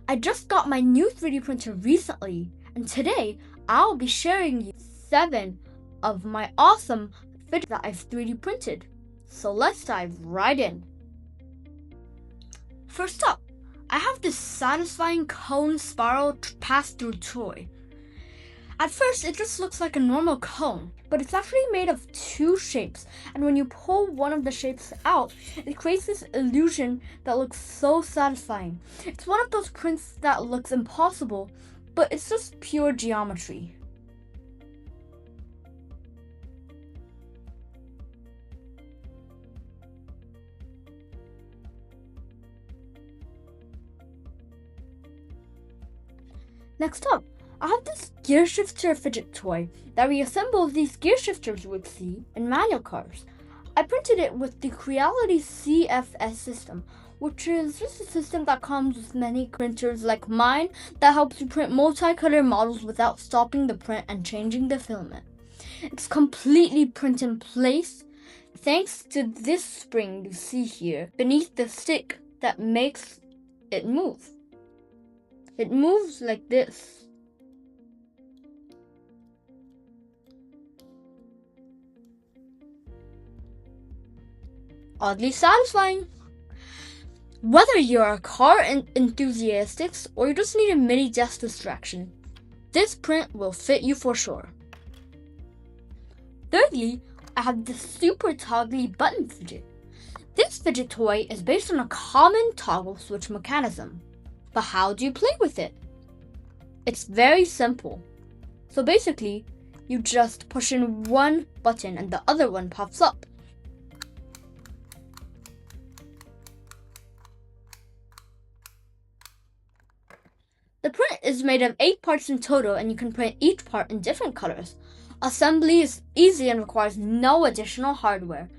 I just got my new 3D printer recently, and today I'll be sharing you 7 of my awesome fidgets that I've 3D printed. So let's dive right in. First up, I have this satisfying cone spiral pass-through toy. At first, it just looks like a normal cone, but it's actually made of 2 shapes, and when you pull one of the shapes out, it creates this illusion that looks so satisfying. It's one of those prints that looks impossible, but it's just pure geometry. Next up, I have this gear shifter fidget toy that reassembles these gear shifters you would see in manual cars. I printed it with the Creality CFS system, which is just a system that comes with many printers like mine that helps you print multicolor models without stopping the print and changing the filament. It's completely print in place thanks to this spring you see here beneath the stick that makes it move. It moves like this. Oddly satisfying. Whether you're a car enthusiast or you just need a mini desk distraction, this print will fit you for sure. Thirdly, I have this super toggly button fidget. This fidget toy is based on a common toggle switch mechanism. But how do you play with it? It's very simple. So basically, you just push in one button and the other one pops up. The print is made of 8 parts in total, and you can print each part in different colors. Assembly is easy and requires no additional hardware.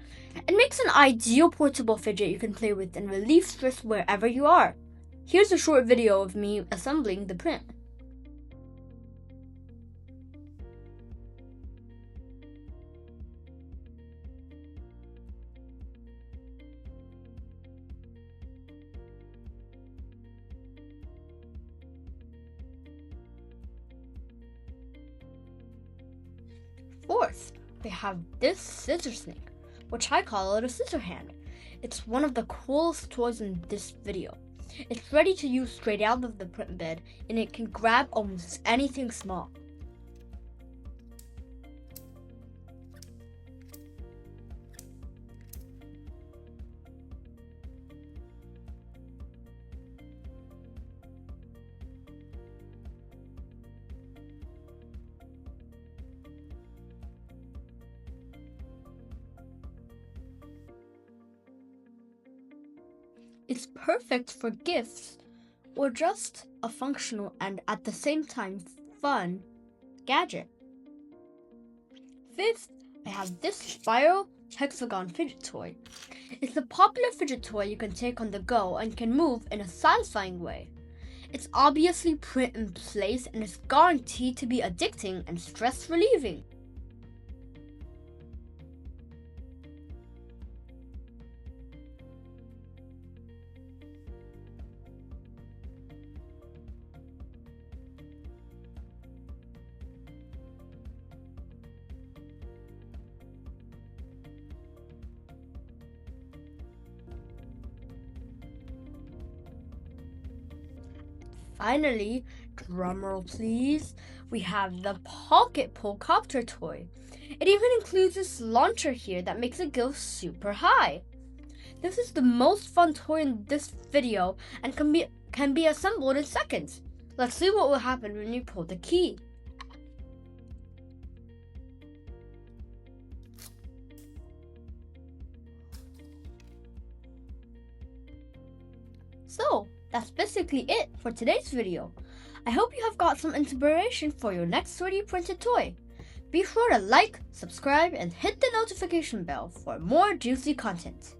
It makes an ideal portable fidget you can play with and relieve stress wherever you are. Here's a short video of me assembling the print. Fourth, we have this scissor snake, which I call it a scissor hand. It's one of the coolest toys in this video. It's ready to use straight out of the print bed, and it can grab almost anything small. It's perfect for gifts or just a functional and at the same time fun gadget. Fifth, I have this spiral hexagon fidget toy. It's a popular fidget toy you can take on the go and can move in a satisfying way. It's obviously print in place and is guaranteed to be addicting and stress relieving. Finally, drumroll please, we have the Pocket Pullcopter toy. It even includes this launcher here that makes it go super high. This is the most fun toy in this video and can be assembled in seconds. Let's see what will happen when you pull the key. So, that's basically it for today's video. I hope you have got some inspiration for your next 3D printed toy. Be sure to like, subscribe, and hit the notification bell for more juicy content.